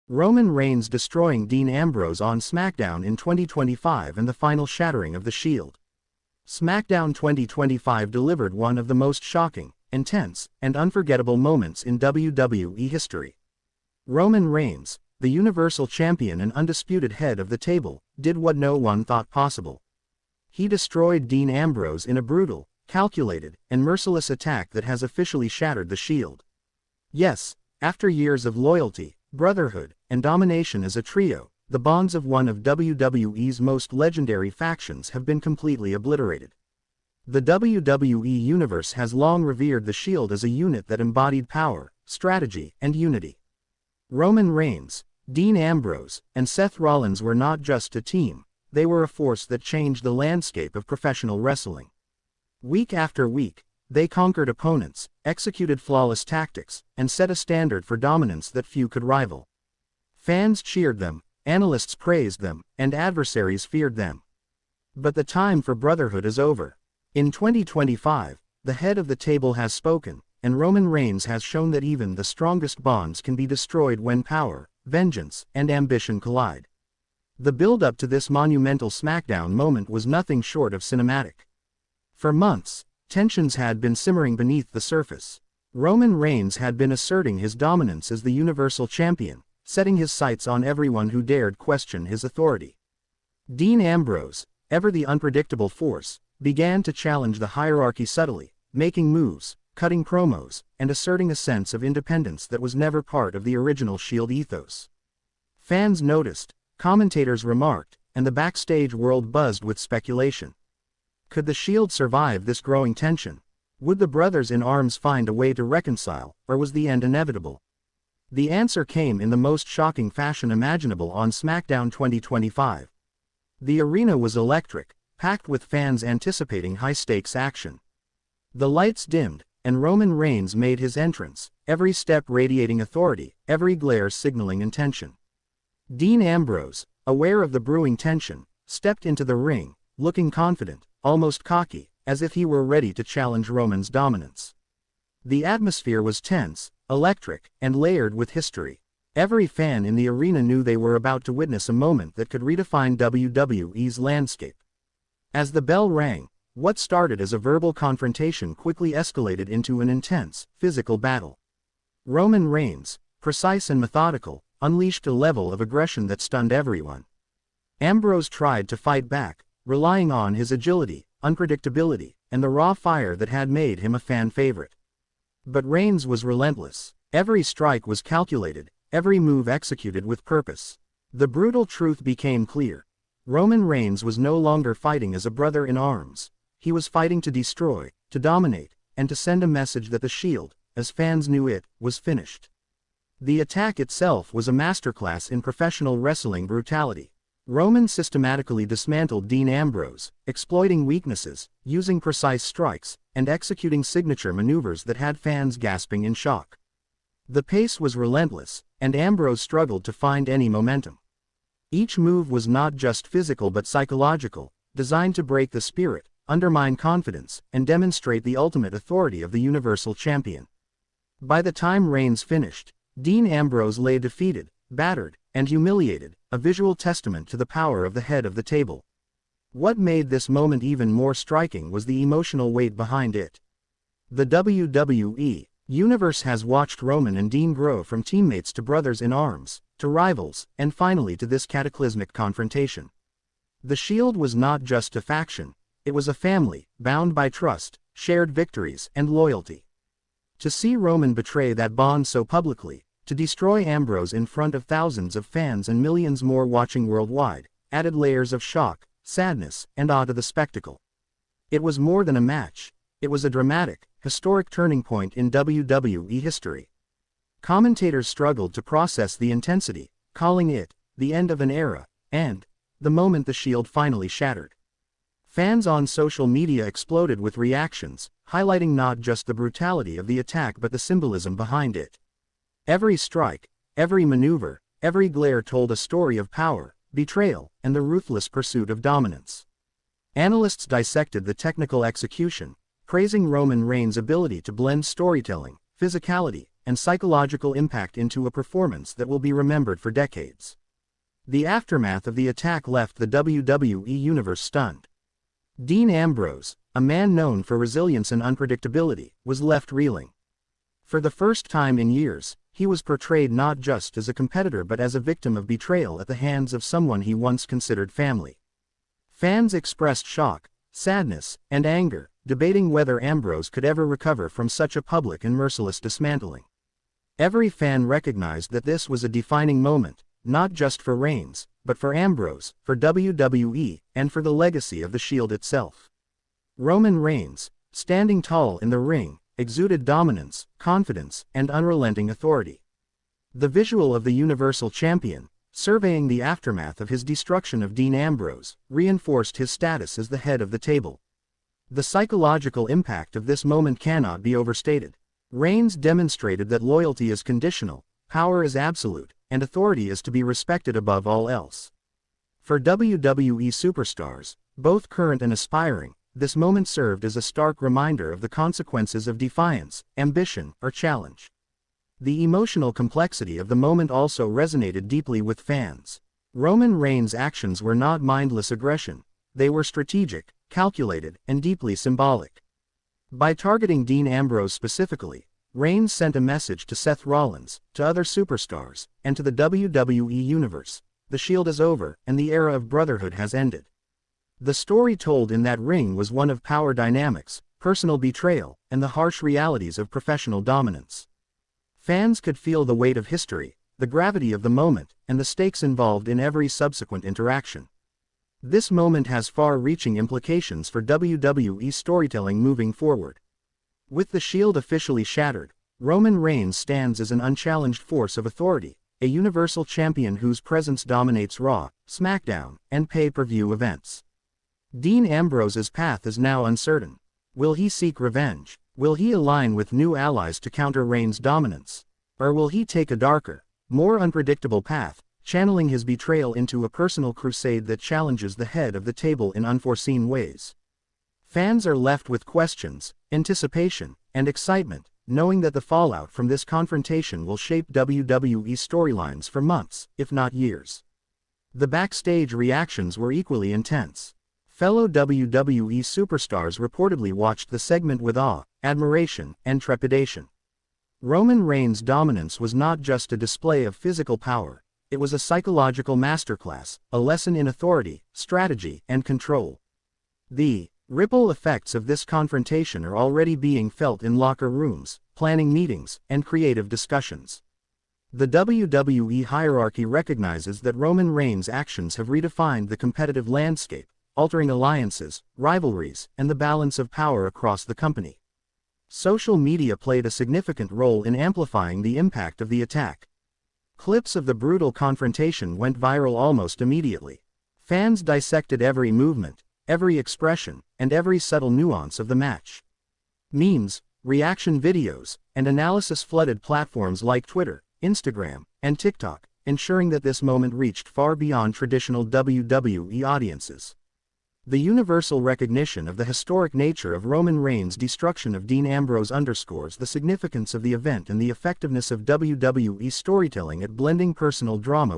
Roman Reigns destroying Dean Ambrose on SmackDown in 2025 and the final shattering of the Shield. SmackDown 2025 delivered one of the most shocking, intense, and unforgettable moments in WWE history. Roman Reigns, the Universal Champion and undisputed head of the table, did what no one thought possible. He destroyed Dean Ambrose in a brutal, calculated, and merciless attack that has officially shattered the Shield. Yes, after years of loyalty, brotherhood, and domination as a trio, the bonds of one of WWE's most legendary factions have been completely obliterated. The WWE Universe has long revered the Shield as a unit that embodied power, strategy, and unity. Roman Reigns, Dean Ambrose, and Seth Rollins were not just a team, they were a force that changed the landscape of professional wrestling. Week after week, they conquered opponents, executed flawless tactics, and set a standard for dominance that few could rival. Fans cheered them, analysts praised them, and adversaries feared them. But the time for brotherhood is over. In 2025, the head of the table has spoken, and Roman Reigns has shown that even the strongest bonds can be destroyed when power, vengeance, and ambition collide. The build-up to this monumental SmackDown moment was nothing short of cinematic. For months, tensions had been simmering beneath the surface. Roman Reigns had been asserting his dominance as the Universal Champion, setting his sights on everyone who dared question his authority. Dean Ambrose, ever the unpredictable force, began to challenge the hierarchy subtly, making moves, cutting promos, and asserting a sense of independence that was never part of the original Shield ethos. Fans noticed, commentators remarked, and the backstage world buzzed with speculation. Could the Shield survive this growing tension? Would the brothers in arms find a way to reconcile, or was the end inevitable? The answer came in the most shocking fashion imaginable on SmackDown 2025. The arena was electric, packed with fans anticipating high-stakes action. The lights dimmed, and Roman Reigns made his entrance, every step radiating authority, every glare signaling intention. Dean Ambrose, aware of the brewing tension, stepped into the ring, looking confident, almost cocky, as if he were ready to challenge Roman's dominance. The atmosphere was tense, electric, and layered with history. Every fan in the arena knew they were about to witness a moment that could redefine WWE's landscape. As the bell rang, what started as a verbal confrontation quickly escalated into an intense, physical battle. Roman Reigns, precise and methodical, unleashed a level of aggression that stunned everyone. Ambrose tried to fight back, relying on his agility, unpredictability, and the raw fire that had made him a fan favorite. But Reigns was relentless. Every strike was calculated, every move executed with purpose. The brutal truth became clear. Roman Reigns was no longer fighting as a brother in arms. He was fighting to destroy, to dominate, and to send a message that the Shield, as fans knew it, was finished. The attack itself was a masterclass in professional wrestling brutality. Roman systematically dismantled Dean Ambrose, exploiting weaknesses, using precise strikes, and executing signature maneuvers that had fans gasping in shock. The pace was relentless, and Ambrose struggled to find any momentum. Each move was not just physical but psychological, designed to break the spirit, undermine confidence, and demonstrate the ultimate authority of the Universal Champion. By the time Reigns finished, Dean Ambrose lay defeated, battered, and humiliated, a visual testament to the power of the head of the table. What made this moment even more striking was the emotional weight behind it. The WWE Universe has watched Roman and Dean grow from teammates to brothers in arms, to rivals, and finally to this cataclysmic confrontation. The Shield was not just a faction, it was a family, bound by trust, shared victories, and loyalty. To see Roman betray that bond so publicly, to destroy Ambrose in front of thousands of fans and millions more watching worldwide, added layers of shock, sadness, and awe to the spectacle. It was more than a match. It was a dramatic, historic turning point in WWE history. Commentators struggled to process the intensity, calling it the end of an era, and the moment the Shield finally shattered. Fans on social media exploded with reactions, highlighting not just the brutality of the attack but the symbolism behind it. Every strike, every maneuver, every glare told a story of power, betrayal, and the ruthless pursuit of dominance. Analysts dissected the technical execution, praising Roman Reigns' ability to blend storytelling, physicality, and psychological impact into a performance that will be remembered for decades. The aftermath of the attack left the WWE Universe stunned. Dean Ambrose, a man known for resilience and unpredictability, was left reeling. For the first time in years, he was portrayed not just as a competitor but as a victim of betrayal at the hands of someone he once considered family. Fans expressed shock, sadness, and anger, debating whether Ambrose could ever recover from such a public and merciless dismantling. Every fan recognized that this was a defining moment, not just for Reigns, but for Ambrose, for WWE, and for the legacy of the Shield itself. Roman Reigns, standing tall in the ring, exuded dominance, confidence, and unrelenting authority. The visual of the Universal Champion, surveying the aftermath of his destruction of Dean Ambrose, reinforced his status as the head of the table. The psychological impact of this moment cannot be overstated. Reigns demonstrated that loyalty is conditional, power is absolute, and authority is to be respected above all else. For WWE superstars, both current and aspiring, this moment served as a stark reminder of the consequences of defiance, ambition, or challenge. The emotional complexity of the moment also resonated deeply with fans. Roman Reigns' actions were not mindless aggression, they were strategic, calculated, and deeply symbolic. By targeting Dean Ambrose specifically, Reigns sent a message to Seth Rollins, to other superstars, and to the WWE Universe: the Shield is over, and the era of brotherhood has ended. The story told in that ring was one of power dynamics, personal betrayal, and the harsh realities of professional dominance. Fans could feel the weight of history, the gravity of the moment, and the stakes involved in every subsequent interaction. This moment has far-reaching implications for WWE storytelling moving forward. With the Shield officially shattered, Roman Reigns stands as an unchallenged force of authority, a universal champion whose presence dominates Raw, SmackDown, and pay-per-view events. Dean Ambrose's path is now uncertain. Will he seek revenge? Will he align with new allies to counter Reigns' dominance? Or will he take a darker, more unpredictable path, channeling his betrayal into a personal crusade that challenges the head of the table in unforeseen ways? Fans are left with questions, anticipation, and excitement, knowing that the fallout from this confrontation will shape WWE storylines for months, if not years. The backstage reactions were equally intense. Fellow WWE superstars reportedly watched the segment with awe, admiration, and trepidation. Roman Reigns' dominance was not just a display of physical power, it was a psychological masterclass, a lesson in authority, strategy, and control. The ripple effects of this confrontation are already being felt in locker rooms, planning meetings, and creative discussions. The WWE hierarchy recognizes that Roman Reigns' actions have redefined the competitive landscape, altering alliances, rivalries, and the balance of power across the company. Social media played a significant role in amplifying the impact of the attack. Clips of the brutal confrontation went viral almost immediately. Fans dissected every movement, every expression, and every subtle nuance of the match. Memes, reaction videos, and analysis flooded platforms like Twitter, Instagram, and TikTok, ensuring that this moment reached far beyond traditional WWE audiences. The universal recognition of the historic nature of Roman Reigns' destruction of Dean Ambrose underscores the significance of the event and the effectiveness of WWE storytelling at blending personal drama